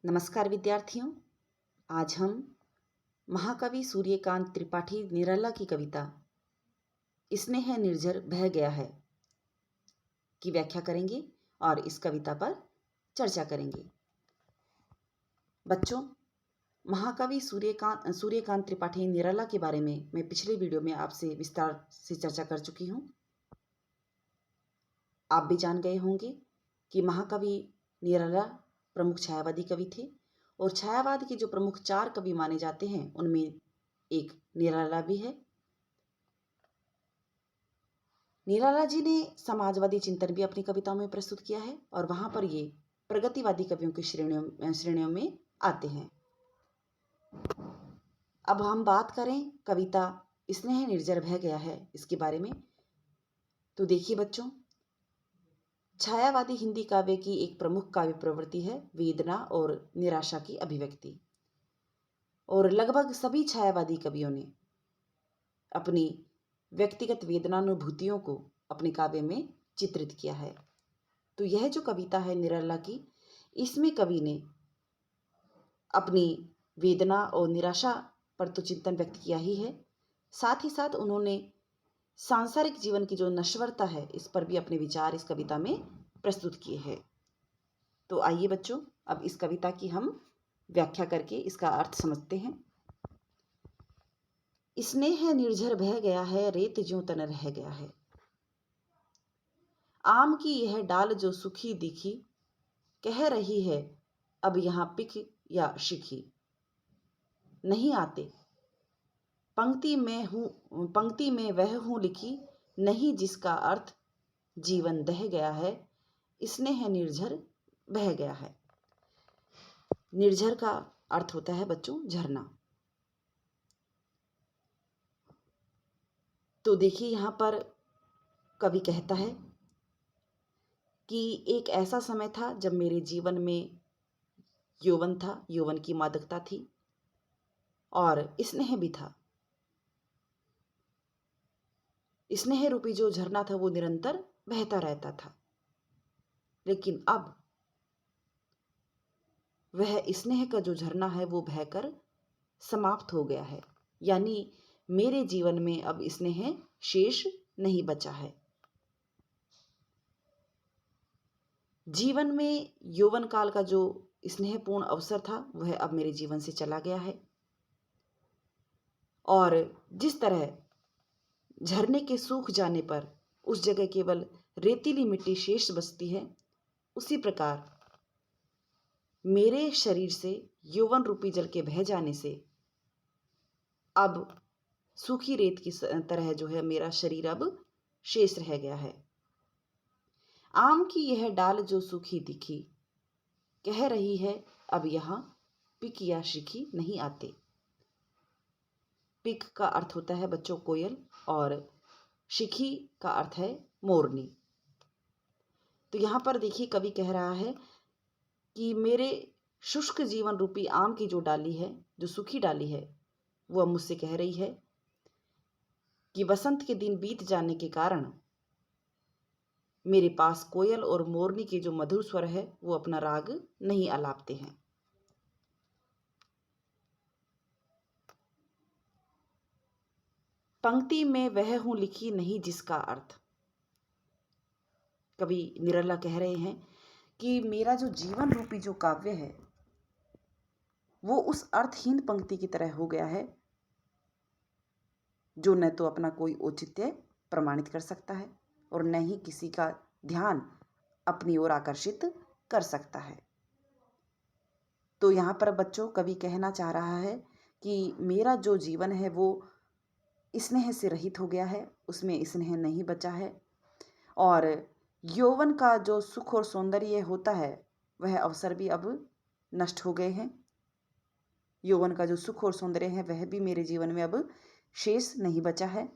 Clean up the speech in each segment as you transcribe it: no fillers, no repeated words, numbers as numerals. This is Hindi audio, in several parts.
नमस्कार विद्यार्थियों। आज हम महाकवि सूर्यकांत त्रिपाठी निराला की कविता स्नेह निर्झर बह गया है की व्याख्या करेंगे और इस कविता पर चर्चा करेंगे। बच्चों, महाकवि सूर्यकांत त्रिपाठी निराला के बारे में मैं पिछले वीडियो में आपसे विस्तार से चर्चा कर चुकी हूँ। आप भी जान गए होंगे कि महाकवि निराला प्रमुख छायावादी कवि थे और छायावाद के जो प्रमुख 4 कवि माने जाते हैं उनमें एक निराला भी है। निराला जी ने समाजवादी चिंतन भी अपनी कविताओं में प्रस्तुत किया है और वहां पर ये प्रगतिवादी कवियों की श्रेणियों में आते हैं। अब हम बात करें कविता स्नेह निर्झर बह गया है इसके बारे में, तो देखिए बच्चों, छायावादी हिंदी काव्य की एक प्रमुख काव्य प्रवृत्ति है वेदना और निराशा की अभिव्यक्ति, और लगभग सभी छायावादी कवियों ने अपनी व्यक्तिगत वेदनानुभूतियों को अपने काव्य में चित्रित किया है। तो यह जो कविता है निराला की, इसमें कवि ने अपनी वेदना और निराशा पर तो चिंतन व्यक्त किया ही है, साथ ही साथ उन्होंने सांसारिक जीवन की जो नश्वरता है इस पर भी अपने विचार इस कविता में प्रस्तुत किए हैं। तो आइए बच्चों, अब इस कविता की हम व्याख्या करके इसका अर्थ समझते हैं। स्नेह निर्झर बह गया है, रेत ज्यों तन रह गया है। आम की यह डाल जो सूखी दिखी, कह रही है अब यहाँ पिक या शिखी नहीं आते। पंक्ति में वह हूँ लिखी, नहीं जिसका अर्थ जीवन दह गया है, स्नेह निर्झर बह गया है। निर्झर का अर्थ होता है बच्चों झरना। तो देखिए यहाँ पर कवि कहता है कि एक ऐसा समय था जब मेरे जीवन में यौवन था, यौवन की मादकता थी और स्नेह भी था। स्नेह रूपी जो झरना था वो निरंतर बहता रहता था, लेकिन अब वह स्नेह का जो झरना है वो बहकर समाप्त हो गया है, यानी मेरे जीवन में अब स्नेह शेष नहीं बचा है। जीवन में यौवन काल का जो स्नेहपूर्ण अवसर था वह अब मेरे जीवन से चला गया है, और जिस तरह झरने के सूख जाने पर उस जगह केवल रेतीली मिट्टी शेष बचती है, उसी प्रकार मेरे शरीर से यौवन रूपी जल के बह जाने से अब सूखी रेत की तरह जो है मेरा शरीर अब शेष रह गया है। आम की यह डाल जो सूखी दिखी, कह रही है अब यहाँ पिक या शिखी नहीं आते। पिक का अर्थ होता है बच्चों कोयल और शिखी का अर्थ है मोरनी। तो यहाँ पर देखिए कवि कह रहा है कि मेरे शुष्क जीवन रूपी आम की जो डाली है, जो सूखी डाली है, वो अब मुझसे कह रही है कि वसंत के दिन बीत जाने के कारण मेरे पास कोयल और मोरनी के जो मधुर स्वर है वो अपना राग नहीं आलापते हैं। पंक्ति में वह हूं लिखी नहीं जिसका अर्थ, कवि निराला कह रहे हैं कि मेरा जो जीवन रूपी जो काव्य है वो उस अर्थहीन पंक्ति की तरह हो गया है जो न तो अपना कोई औचित्य प्रमाणित कर सकता है और न ही किसी का ध्यान अपनी ओर आकर्षित कर सकता है। तो यहाँ पर बच्चों कवि कहना चाह रहा है कि मेरा जो जीवन है वो स्नेह से रहित हो गया है, उसमें स्नेह नहीं बचा है, और यौवन का जो सुख और सौंदर्य होता है वह अवसर भी अब नष्ट हो गए हैं। यौवन का जो सुख और सौंदर्य है वह भी मेरे जीवन में अब शेष नहीं बचा है,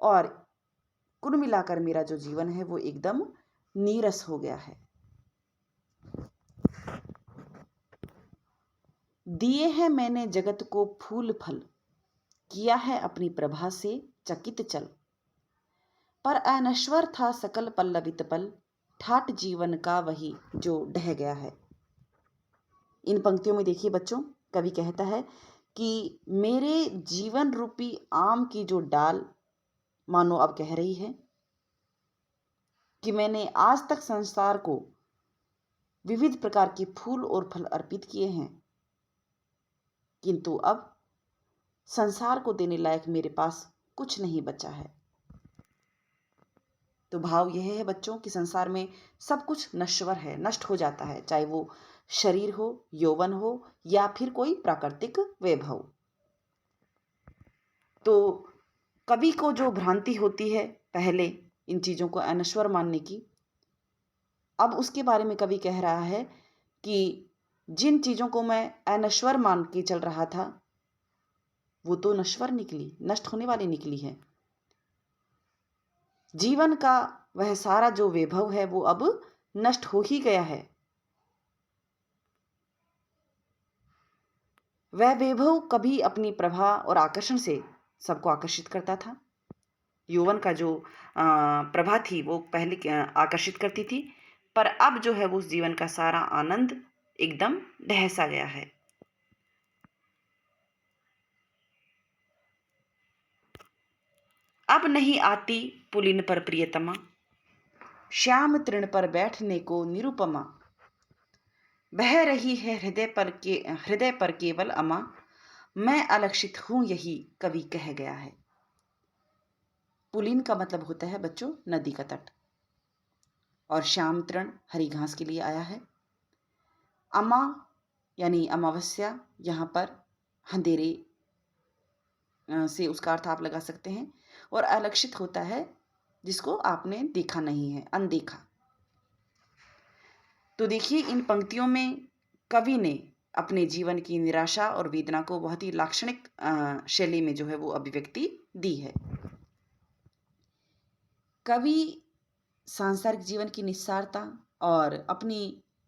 और कुल मिलाकर मेरा जो जीवन है वो एकदम नीरस हो गया है। दिए हैं मैंने जगत को फूल फल, किया है अपनी प्रभा से चकित चल, पर अनश्वर था सकल पल्लवित पल, ठाट जीवन का वही जो ढह गया है। इन पंक्तियों में देखिए बच्चों, कवि कहता है कि मेरे जीवन रूपी आम की जो डाल मानो अब कह रही है कि मैंने आज तक संसार को विविध प्रकार के फूल और फल अर्पित किए हैं, किंतु अब संसार को देने लायक मेरे पास कुछ नहीं बचा है। तो भाव यह है बच्चों कि संसार में सब कुछ नश्वर है, नष्ट हो जाता है, चाहे वो शरीर हो, यौवन हो या फिर कोई प्राकृतिक वैभव। तो कवि को जो भ्रांति होती है पहले इन चीज़ों को अनश्वर मानने की, अब उसके बारे में कवि कह रहा है कि जिन चीज़ों को मैं अनश्वर मान के चल रहा था वो तो नश्वर निकली, नष्ट होने वाली निकली है। जीवन का वह सारा जो वैभव है वो अब नष्ट हो ही गया है। वह वैभव कभी अपनी प्रभा और आकर्षण से सबको आकर्षित करता था। यौवन का जो प्रभा थी वो पहले आकर्षित करती थी, पर अब जो है वो उस जीवन का सारा आनंद एकदम ढह सा गया है। अब नहीं आती पुलिन पर प्रियतमा, श्याम तृण पर बैठने को निरुपमा, बह रही है हृदय पर केवल अमा, मैं अलक्षित हूं यही कवि कह गया है। पुलिन का मतलब होता है बच्चों नदी का तट, और श्याम तृण हरी घास के लिए आया है। अमा यानी अमावस्या, यहाँ पर अंधेरे से उसका अर्थ आप लगा सकते हैं, और अलक्षित होता है जिसको आपने देखा नहीं है, अनदेखा। तो देखिए इन पंक्तियों में कवि ने अपने जीवन की निराशा और वेदना को बहुत ही लाक्षणिक शैली में जो है वो अभिव्यक्ति दी है। कवि सांसारिक जीवन की निस्सारता और अपनी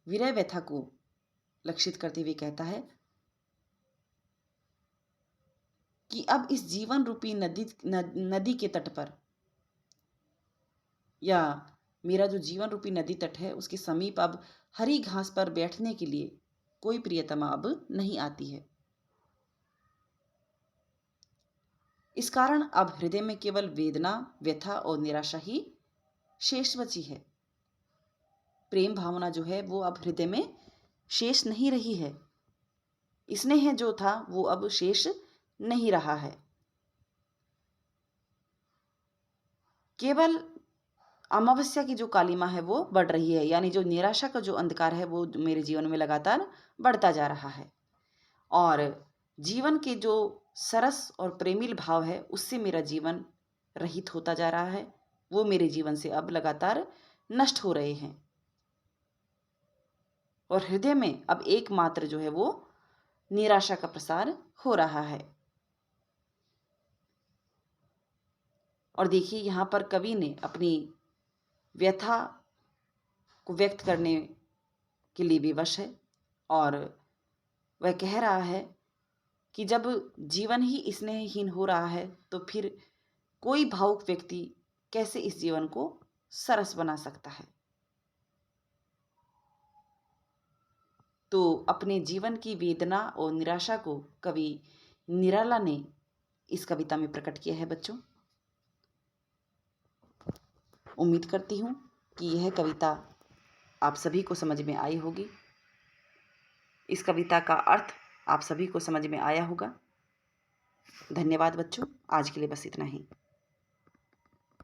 विरह व्यथा को लक्षित करते हुए कहता है कि अब इस जीवन रूपी नदी के तट पर, या मेरा जो जीवन रूपी नदी तट है उसके समीप अब हरी घास पर बैठने के लिए कोई प्रियतमा अब नहीं आती है। इस कारण अब हृदय में केवल वेदना, व्यथा और निराशा ही शेष बची है। प्रेम भावना जो है वो अब हृदय में शेष नहीं रही है। स्नेह जो था वो अब शेष नहीं रहा है। केवल अमावस्या की जो कालिमा है वो बढ़ रही है, यानी जो निराशा का जो अंधकार है वो मेरे जीवन में लगातार बढ़ता जा रहा है, और जीवन के जो सरस और प्रेमिल भाव है उससे मेरा जीवन रहित होता जा रहा है। वो मेरे जीवन से अब लगातार नष्ट हो रहे हैं, और हृदय में अब एकमात्र जो है वो निराशा का प्रसार हो रहा है। और देखिए यहाँ पर कवि ने अपनी व्यथा को व्यक्त करने के लिए विवश है, और वह कह रहा है कि जब जीवन ही स्नेहहीन हो रहा है तो फिर कोई भावुक व्यक्ति कैसे इस जीवन को सरस बना सकता है। तो अपने जीवन की वेदना और निराशा को कवि निराला ने इस कविता में प्रकट किया है बच्चों। उम्मीद करती हूँ कि यह कविता आप सभी को समझ में आई होगी। इस कविता का अर्थ आप सभी को समझ में आया होगा। धन्यवाद बच्चों, आज के लिए बस इतना ही।